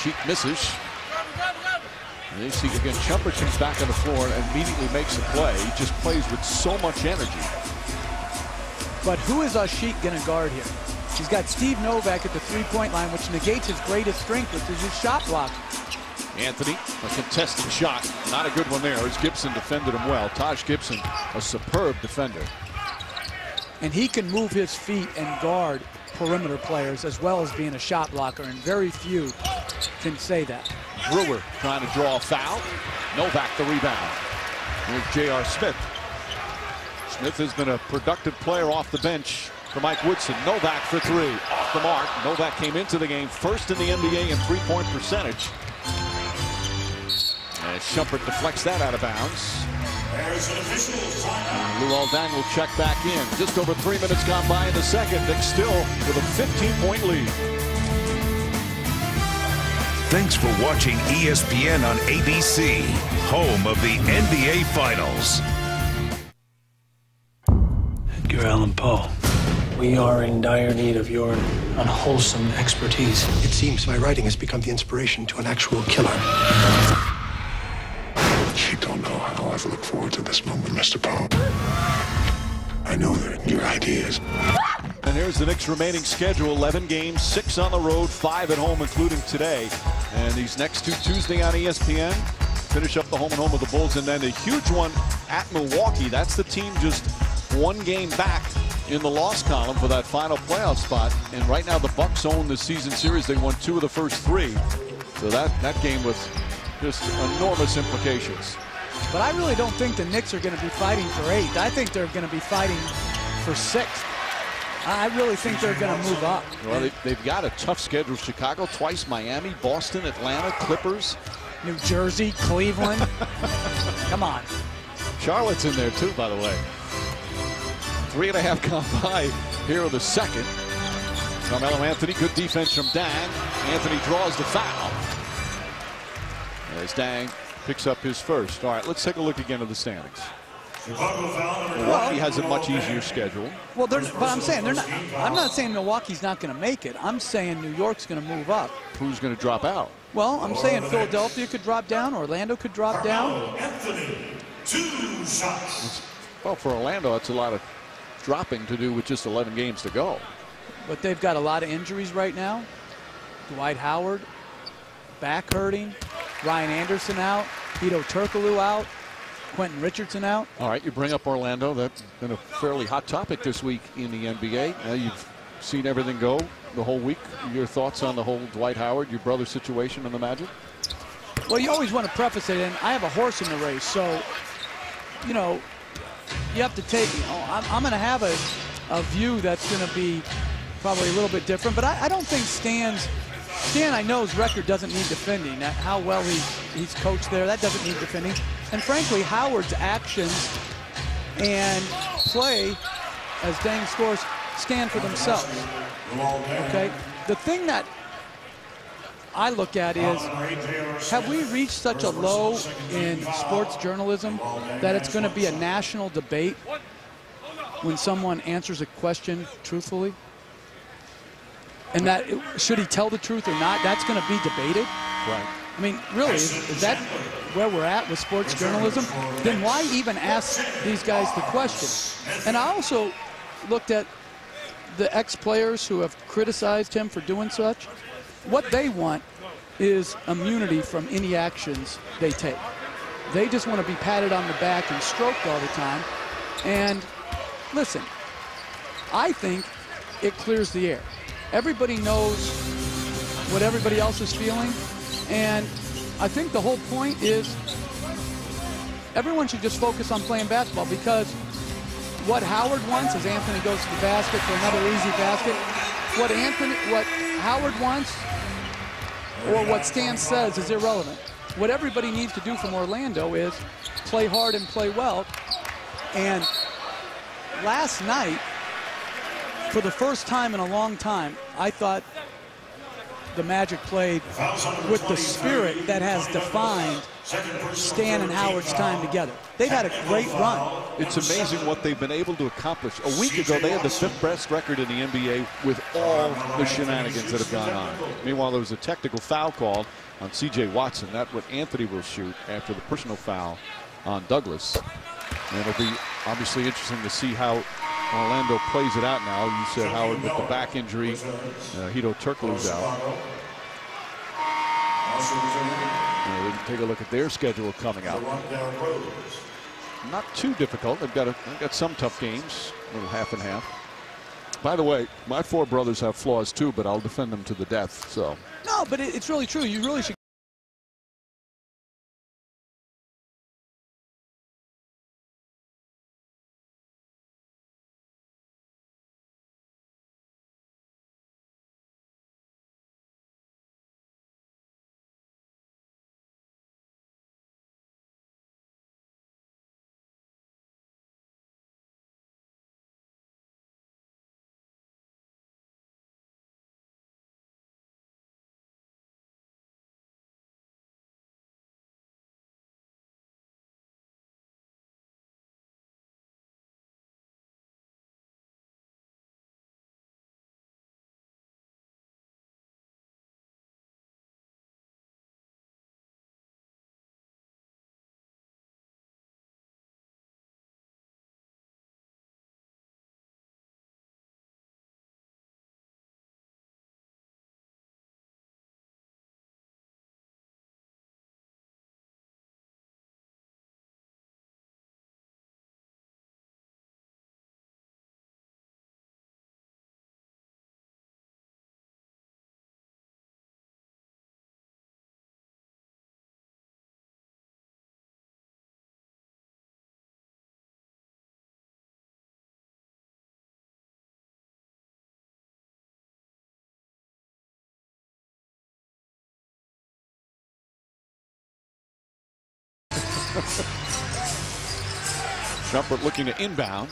Sheik misses. And you see again, Shumpert comes back on the floor and immediately makes a play. He just plays with so much energy. But who is Sheik going to guard here? He's got Steve Novak at the three-point line, which negates his greatest strength, which is his shot block. Anthony, a contested shot. Not a good one there as Gibson defended him well. Taj Gibson, a superb defender. And he can move his feet and guard perimeter players as well as being a shot blocker, and very few can say that. Brewer trying to draw a foul. Novak the rebound. Here's J.R. Smith. Smith has been a productive player off the bench for Mike Woodson. Novak for three. Off the mark. Novak came into the game first in the NBA in three-point percentage. As Shumpert deflects that out of bounds. Lou Aldang will check back in. Just over 3 minutes gone by in the second. Knicks still with a 15-point lead. Thanks for watching ESPN on ABC, home of the NBA Finals. Edgar Allan Poe, we are in dire need of your unwholesome expertise. It seems my writing has become the inspiration to an actual killer. You don't know how I've looked forward to this moment, Mr. Poe. I know that your ideas. And here's the Knicks' remaining schedule: 11 games, 6 on the road, 5 at home, including today. And these next two Tuesday on ESPN. Finish up the home and home of the Bulls, and then a huge one at Milwaukee. That's the team just one game back in the loss column for that final playoff spot. And right now the Bucks own the season series. They won 2 of the first 3. So that game with just enormous implications. But I really don't think the Knicks are going to be fighting for 8th. I think they're going to be fighting for 6th. I really think they're going to move up. Well, they've got a tough schedule. Chicago twice, Miami, Boston, Atlanta, Clippers. New Jersey, Cleveland. Come on. Charlotte's in there too, by the way. 3.5 gone by here in the second. Carmelo Anthony, good defense from Dang. Anthony draws the foul. As Dang picks up his first. All right, let's take a look again at the standings. Milwaukee has a much easier schedule. Well, but I'm saying they're not. I'm not saying Milwaukee's not going to make it. I'm saying New York's going to move up. Who's going to drop out? Well, I'm saying Philadelphia could drop down. Orlando could drop down. Well, for Orlando, that's a lot of dropping to do with just 11 games to go. But they've got a lot of injuries right now. Dwight Howard, back hurting. Ryan Anderson out. Hedo Turkoglu out. Quentin Richardson out. All right, you bring up Orlando. That's been a fairly hot topic this week in the NBA. Now you've seen everything go the whole week. Your thoughts on the whole Dwight Howard, your brother's situation on the Magic? Well, you always want to preface it, and I have a horse in the race, so, you know, you have to take, I'm going to have a view that's going to be probably a little bit different, but I don't think Stan, I know his record doesn't need defending. How well he's coached there, that doesn't need defending. And frankly, Howard's actions and play, as Dang scores, stand for themselves. Okay? The thing that I look at is, have we reached such a low in sports journalism that it's going to be a national debate when someone answers a question truthfully? And that, should he tell the truth or not, that's going to be debated? Right. I mean, really, is that where we're at with sports journalism? Then why even ask these guys the question? And I also looked at the ex-players who have criticized him for doing such. What they want is immunity from any actions they take. They just want to be patted on the back and stroked all the time. And listen, I think it clears the air. Everybody knows what everybody else is feeling. And I think the whole point is everyone should just focus on playing basketball, because what Howard wants is Anthony goes to the basket for another easy basket. What Howard wants or what Stan says is irrelevant. What everybody needs to do from Orlando is play hard and play well. And last night, for the first time in a long time, I thought the Magic played with the spirit that has defined Stan and Howard's time together. They've had a great run. It's amazing what they've been able to accomplish. A week ago, they had the 5th best record in the NBA with all the shenanigans that have gone on. Meanwhile, there was a technical foul called on C.J. Watson. That's what Anthony will shoot after the personal foul on Douglas. And it'll be obviously interesting to see how Orlando plays it out now. You said Howard with the back injury. Hito Turkoglu's out. We can take a look at their schedule coming out. Not too difficult. They've got some tough games, a little half and half. By the way, my 4 brothers have flaws too, but I'll defend them to the death. So no, but it's really true. You really should. Shumpert looking to inbound.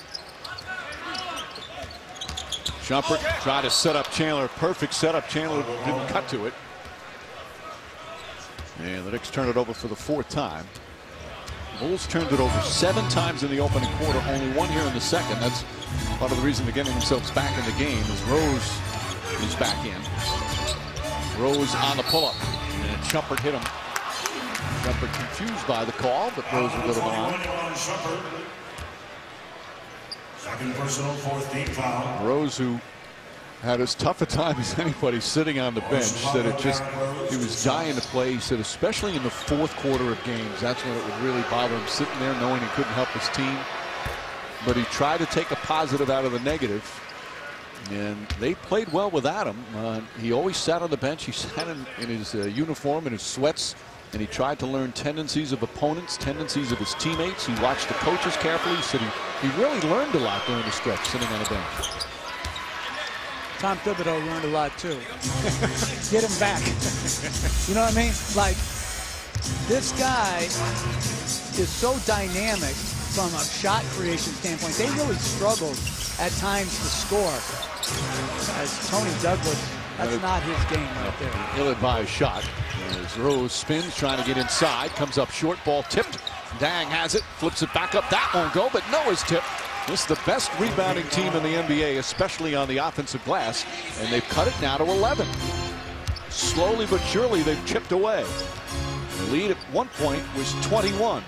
Shumpert tried to set up Chandler. Perfect setup. Chandler didn't cut to it. And the Knicks turn it over for the 4th time. Bulls turned it over 7 times in the opening quarter. Only 1 here in the second. That's part of the reason they're getting themselves back in the game as Rose is back in. Rose on the pull-up. And Shumpert hit him. Shumpert confused by the call, but Rose will go to the line. Second personal, 4th team foul. Rose, who had as tough a time as anybody sitting on the bench, said he was dying to play. He said especially in the 4th quarter of games, that's when it would really bother him, sitting there knowing he couldn't help his team. But he tried to take a positive out of the negative, and they played well without him. He always sat on the bench. He sat in his uniform, in his sweats, and he tried to learn tendencies of opponents, tendencies of his teammates. He watched the coaches carefully. He said he really learned a lot during the stretch sitting on the bench. Tom Thibodeau learned a lot too. Get him back. You know what I mean? Like, this guy is so dynamic from a shot creation standpoint. They really struggled at times to score. As Tony Douglas, that's not his game right there. Ill-advised shot. As Rose spins, trying to get inside, comes up short, ball tipped. Dang has it, flips it back up. That won't go, but Noah's tipped. This is the best rebounding team in the NBA, especially on the offensive glass, and they've cut it now to 11. Slowly but surely, they've chipped away. The lead at one point was 21.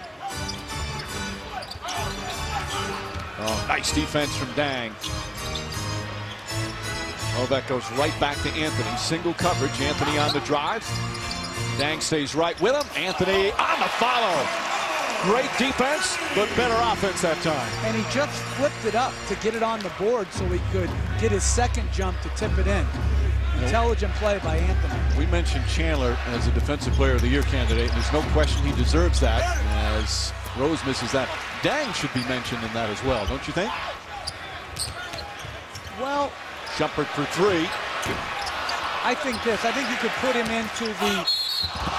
Oh, nice defense from Dang. Oh, that goes right back to Anthony. Single coverage. Anthony on the drive. Dang stays right with him. Anthony on the follow. Great defense, but better offense that time. And he just flipped it up to get it on the board so he could get his second jump to tip it in. Intelligent play by Anthony. We mentioned Chandler as a Defensive Player of the Year candidate, and there's no question he deserves that as Rose misses that. Dang should be mentioned in that as well, don't you think? Well, Shumpert for 3. I think this. I think you could put him into the...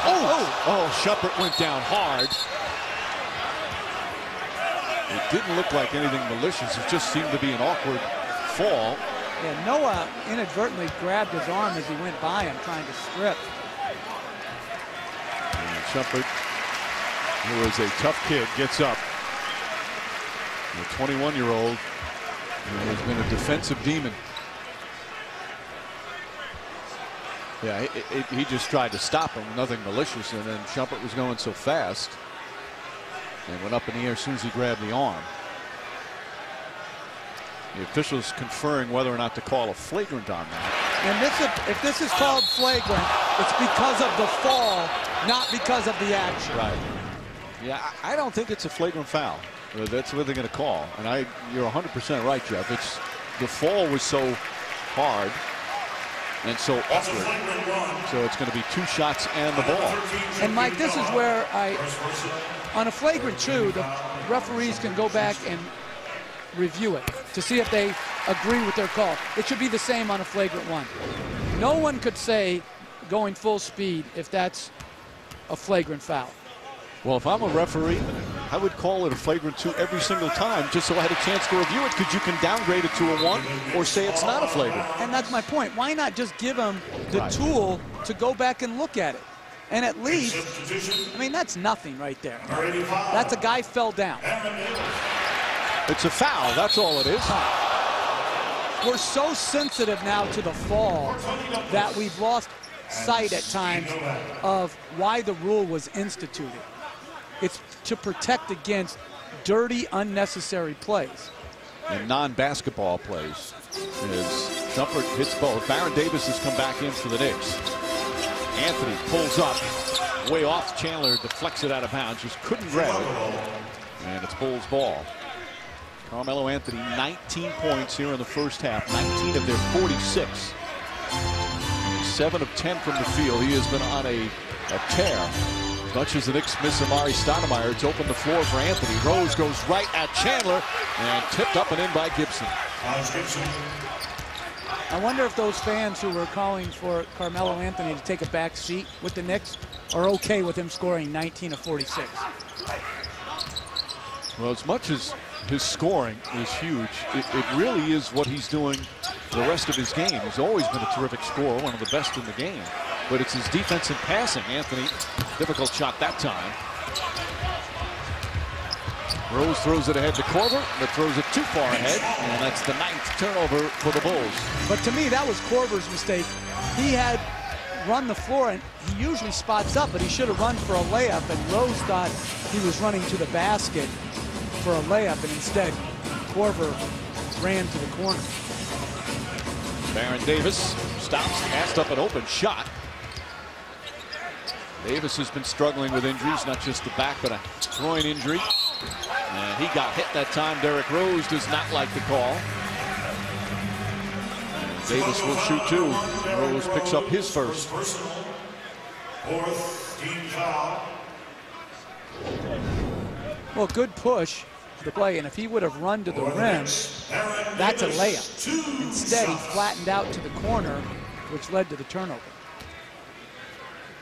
Oh, Shumpert went down hard. It didn't look like anything malicious. It just seemed to be an awkward fall. Yeah, Noah inadvertently grabbed his arm as he went by him, trying to strip. And Shumpert, who is a tough kid, gets up. The 21-year-old who has been a defensive demon. Yeah, he just tried to stop him, nothing malicious, and then Shumpert was going so fast and went up in the air as soon as he grabbed the arm. The officials conferring whether or not to call a flagrant on that. And if this is called flagrant, it's because of the fall, not because of the action. Right. Yeah, I don't think it's a flagrant foul. That's what they're going to call. And you're 100% right, Jeff. The fall was so hard and so awkward. So it's going to be 2 shots and the ball. And Mike, this is where on a flagrant 2, the referees can go back and review it to see if they agree with their call. It should be the same on a flagrant 1. No one could say going full speed if that's a flagrant foul. Well, if I'm a referee, I would call it a flagrant 2 every single time just so I had a chance to review it, because you can downgrade it to a 1 or say it's not a flagrant. And that's my point. Why not just give them the tool to go back and look at it? And at least, I mean, that's nothing right there. That's a guy fell down. It's a foul, that's all it is. We're so sensitive now to the fall that we've lost sight at times of why the rule was instituted. It's to protect against dirty, unnecessary plays. And non-basketball plays. As Shumpert hits both. Baron Davis has come back in for the Knicks. Anthony pulls up, way off. Chandler deflects it out of bounds, just couldn't grab it. And it's Bulls ball. Carmelo Anthony, 19 points here in the first half, 19 of their 46. 7 of 10 from the field. He has been on a tear. As much as the Knicks miss Amari Stoudemire, it's opened the floor for Anthony. Rose goes right at Chandler and tipped up and in by Gibson. I wonder if those fans who were calling for Carmelo Anthony to take a back seat with the Knicks are okay with him scoring 19 of 46. Well, as much as his scoring is huge, it really is what he's doing the rest of his game. He's always been a terrific scorer, one of the best in the game. But it's his defense and passing. Anthony, difficult shot that time. Rose throws it ahead to Korver, but throws it too far ahead, and that's the 9th turnover for the Bulls. But to me, that was Korver's mistake. He had run the floor, and he usually spots up, but he should have run for a layup, and Rose thought he was running to the basket for a layup, and instead, Korver ran to the corner. Baron Davis stops, passed up an open shot. Davis has been struggling with injuries, not just the back, but a groin injury. And he got hit that time. Derrick Rose does not like the call. And Davis will shoot 2. Rose picks up his first. Well, good push the play, and if he would have run to the rim, that's a layup. Instead, he flattened out to the corner, which led to the turnover.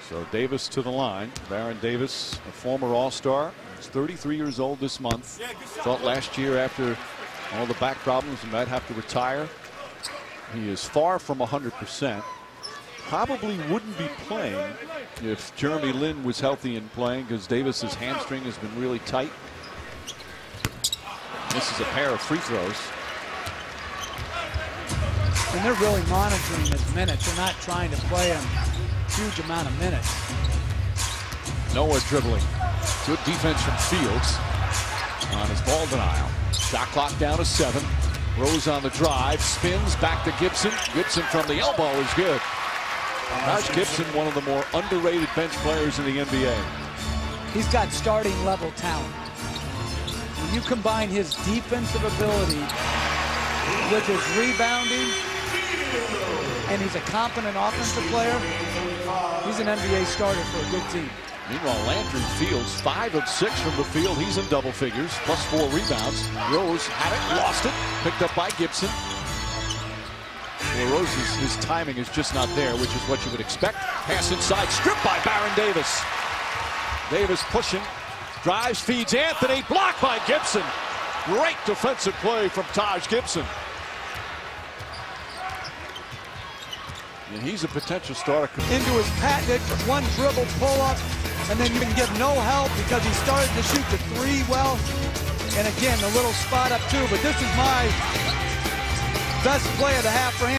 So Davis to the line. Baron Davis, a former All-Star. He's 33 years old this month. Thought last year, after all the back problems, he might have to retire. He is far from 100%. Probably wouldn't be playing if Jeremy Lin was healthy and playing, because Davis's hamstring has been really tight. This is a pair of free throws. And they're really monitoring his minutes. They're not trying to play him a huge amount of minutes. Noah dribbling. Good defense from Fields on his ball denial. Shot clock down to 7. Rose on the drive, spins back to Gibson. Gibson from the elbow is good. Taj Gibson, one of the more underrated bench players in the NBA. He's got starting level talent. When you combine his defensive ability with his rebounding, and he's a competent offensive player, he's an NBA starter for a good team. Meanwhile, Landry Fields, 5 of 6 from the field. He's in double figures, plus 4 rebounds. Rose had it, lost it, picked up by Gibson. Well, Rose's his timing is just not there, which is what you would expect. Pass inside, stripped by Baron Davis. Davis pushing, drives, feeds Anthony, blocked by Gibson. Great defensive play from Taj Gibson. And he's a potential starter. Into his patented one dribble pull-up, and then you can give no help because he started to shoot the three well. And again, the little spot up too, but this is my best play of the half for him.